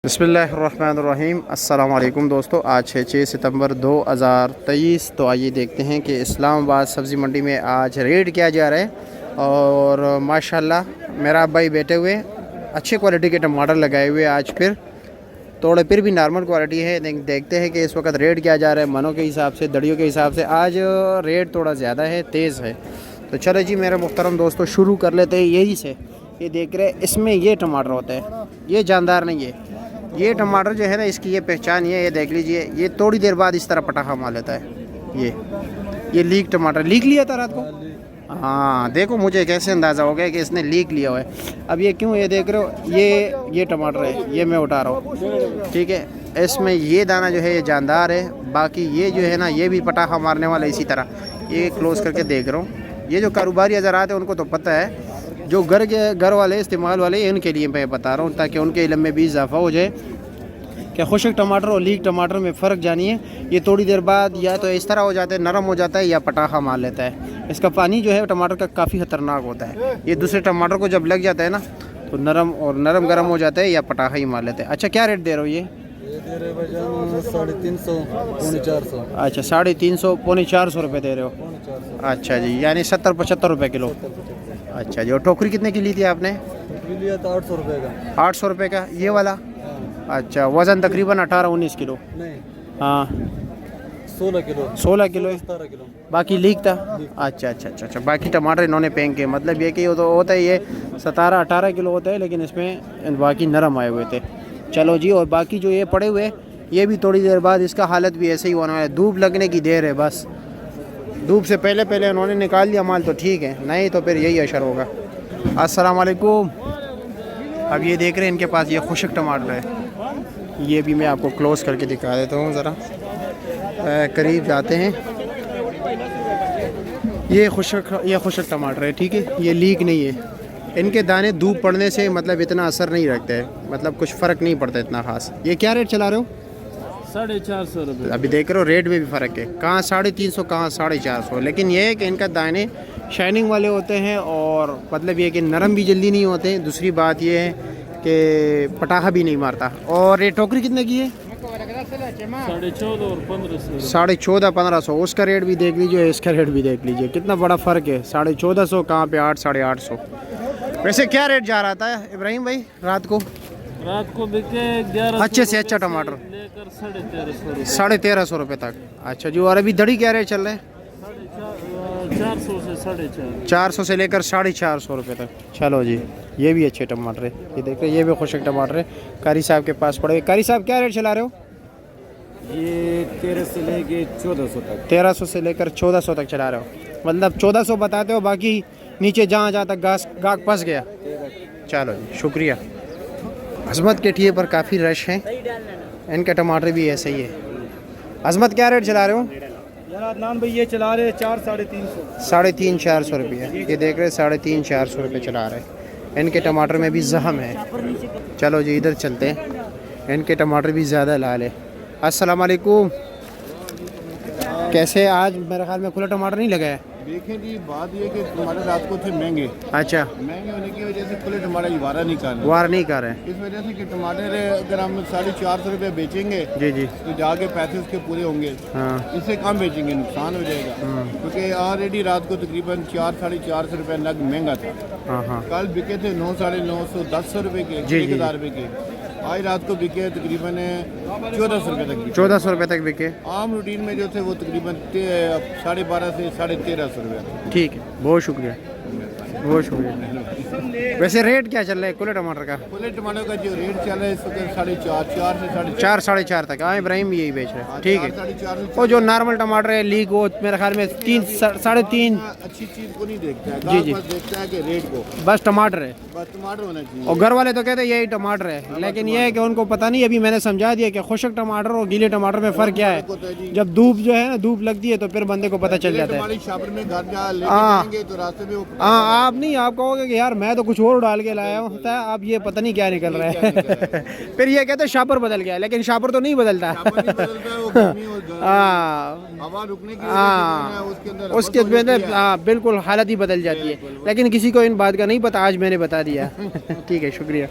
बिस्मिल्लाहिर्रहमानिर्रहीम। अस्सलाम वालेकुम दोस्तों, आज है 6 सितंबर 2023। तो आइए देखते हैं कि इस्लामाबाद सब्ज़ी मंडी में आज रेट क्या जा रहा है। और माशाल्लाह मेरा भाई बैठे हुए अच्छे क्वालिटी के टमाटर लगाए हुए आज फिर भी नॉर्मल क्वालिटी है। देखते हैं कि इस वक्त रेट क्या जा रहा है, मनों के हिसाब से, दड़ियों के हिसाब से। आज रेट थोड़ा ज़्यादा है, तेज़ है। तो चलो जी मेरे मुहतरम दोस्तों, शुरू कर लेते हैं यही से। ये देख रहे हैं, इसमें ये टमाटर होता है, ये जानदार नहीं है। ये टमाटर जो है ना, इसकी ये पहचान ये देख लीजिए, ये थोड़ी देर बाद इस तरह पटाखा मार लेता है। ये लीक टमाटर, लीक लिया था रात को। हाँ देखो, मुझे कैसे अंदाज़ा हो गया कि इसने लीक लिया हुआ है। अब ये क्यों, ये देख रहे हो, ये टमाटर है, ये मैं उठा रहा हूँ, ठीक है। इसमें ये दाना जो है ये जानदार है, बाकी ये जो है ना, ये भी पटाखा मारने वाला इसी तरह। ये क्लोज करके देख रहा हूँ। ये जो कारोबारी हज़रात है उनको तो पता है, जो घर वाले इस्तेमाल वाले, उनके लिए मैं बता रहा हूँ ताकि उनके इल्म में भी इजाफा हो जाए कि खुशक टमाटर और लीक टमाटर में फ़र्क जानिए। ये थोड़ी देर बाद या तो इस तरह हो जाता है, नरम हो जाता है, या पटाखा मार लेता है। इसका पानी जो है टमाटर का काफ़ी ख़तरनाक होता है। ये दूसरे टमाटर को जब लग जाता है ना, तो नरम गरम हो जाता है या पटाखा ही मार लेता है। अच्छा, क्या रेट दे रहे हो ये? 350 पौने 400। अच्छा, 350 पौने 400 रुपये दे रहे हो। अच्छा जी, यानी 70-75 रुपये किलो। अच्छा जी, और टोकरी कितने की ली थी आपने? लिया था 800 रुपये का। 800 रुपये का ये वाला? अच्छा, वज़न तकरीबन 18-19 किलो? नहीं, हाँ 16 किलो। 16 किलो है, 17 किलो। बाकी लीक था। अच्छा, बाकी टमाटर इन्होंने फेंक के, मतलब ये कि तो होता है, ये 17-18 किलो होता है, लेकिन इसमें बाकी नरम आए हुए थे। चलो जी, और बाकी जो ये पड़े हुए, ये भी थोड़ी देर बाद इसका हालत भी ऐसे ही होना है। धूप लगने की देर है, बस धूप से पहले उन्होंने निकाल लिया माल तो ठीक है, नहीं तो फिर यही असर होगा। अस्सलाम वालेकुम। अब ये देख रहे हैं, इनके पास ये खुशक टमाटर है। ये भी मैं आपको क्लोज करके दिखा देता हूँ, ज़रा करीब जाते हैं। ये खुशक टमाटर है, ठीक है, ये लीक नहीं है। इनके दाने धूप पड़ने से मतलब इतना असर नहीं रखते हैं, मतलब कुछ फ़र्क नहीं पड़ता इतना ख़ास। ये क्या रेट चला रहे हो? 450 रुपये। अभी देख रहे हो, रेट में भी फ़र्क है, कहाँ 350, कहाँ 450। लेकिन ये है कि इनका दाने शाइनिंग वाले होते हैं, और मतलब ये कि नरम भी जल्दी नहीं होते हैं। दूसरी बात ये है कि पटाखा भी नहीं मारता। और ये टोकरी कितने की है? 14.5 और 1500। 1450-1500। उसका रेट भी देख लीजिए, इसका रेट भी देख लीजिए, कितना बड़ा फ़र्क है। 1450 कहाँ पे 800-850। वैसे क्या रेट जा रहा था इब्राहिम भाई रात को? बिके 1100 अच्छे से अच्छा टमाटर लेकर 1350। 1350 रुपये तक। अच्छा जी, और अभी दड़ी क्या रेट चल रहे हैं? 400 से 450। 400 से लेकर 450 रुपये तक। चलो जी, ये भी अच्छे टमाटर है। ये देख रहे हैं, ये भी खुशक टमाटर है, कारी साहब के पास पड़े। कारी साहब क्या रेट चला रहे हो? ये 13 से लेके 1400 तक। 1300 से लेकर 1400 तक चला रहे हो, मतलब 1400 बताते हो, बाकी नीचे जहाँ तक गाहक फंस गया। चलो जी, शुक्रिया। अजमत के ठिए पर काफ़ी रश है, इनका टमाटर भी ऐसे ही है। अजमत क्या रेट चला रहे हो? यार अदनान भाई ये चला रहे 400-350। 350-400 रुपये। ये देख रहे हैं, 350-400 रुपये चला रहे हैं। इनके टमाटर में भी जहम है। चलो जी, इधर चलते हैं, इनके टमाटर भी ज़्यादा लाल है। अस्सलाम वालेकुम। कैसे आज मेरे ख्याल में खुला टमाटर नहीं लगा है? देखें जी, बात ये कि टमाटर रात को थे महंगे। अच्छा, महंगे होने की वजह से खुले टमाटर ही वारा नहीं कर रहे। वार नहीं कर रहे हैं। इस वजह से कि टमाटर अगर हम 450 रुपये बेचेंगे जी तो जाके पैसे उसके पूरे होंगे। हाँ। इससे कम बेचेंगे नुकसान हो जाएगा, क्योंकि ऑलरेडी रात को तकरीबन 400-450 रुपये नग महंगा था। हाँ। कल बिके थे 900-950, 1000 रुपये के, 1000 रुपये के। आज रात को बिके तकरीबन 1400 रुपये तक। 1400 रुपये तक बिके। आम रूटीन में जो थे वो तकरीबन 12.5 से 1350 रुपये। ठीक है, बहुत शुक्रिया, बहुत शुक्रिया। वैसे रेट क्या चल रहा है खुले टमाटर का? खुले टमाटर का जो रेट चल रहा है इस वक्त 4.5 से 4 साढ़े 4 तक। हाँ, इब्राहिम भी यही बेच रहे हैं, ठीक है। 4.5 और जो नॉर्मल टमाटर है लीक, वो मेरे ख्याल में 3-3.5। अच्छी चीज को नहीं देखता है, जी। बस देखता है कि रेट को, बस टमाटर है, बस टमाटर होना चाहिए। और घर वाले तो कहते हैं यही टमाटर है, लेकिन ये है कि उनको पता नहीं। अभी मैंने समझा दिया कि खुशक टमाटर और गीले टमाटर में फ़र्क क्या है। जब धूप जो है ना, धूप लगती है तो फिर बंदे को पता चल जाता है। हमारी शॉप में घर जा लेके जाएंगे तो रास्ते में हाँ, आप नहीं, आप कहोगे कि यार मैं तो कुछ और डाल के लाया हूँ, आप ये पता नहीं क्या निकल रहा है। फिर ये कहते हैं शापर बदल गया, लेकिन शापर तो नहीं बदलता। हाँ, हवा रुकने की हाँ, उसके अंदर उसके अंदर हाँ बिल्कुल हालत ही बदल जाती है। लेकिन किसी को इन बात का नहीं पता, आज मैंने बता दिया। ठीक है, शुक्रिया।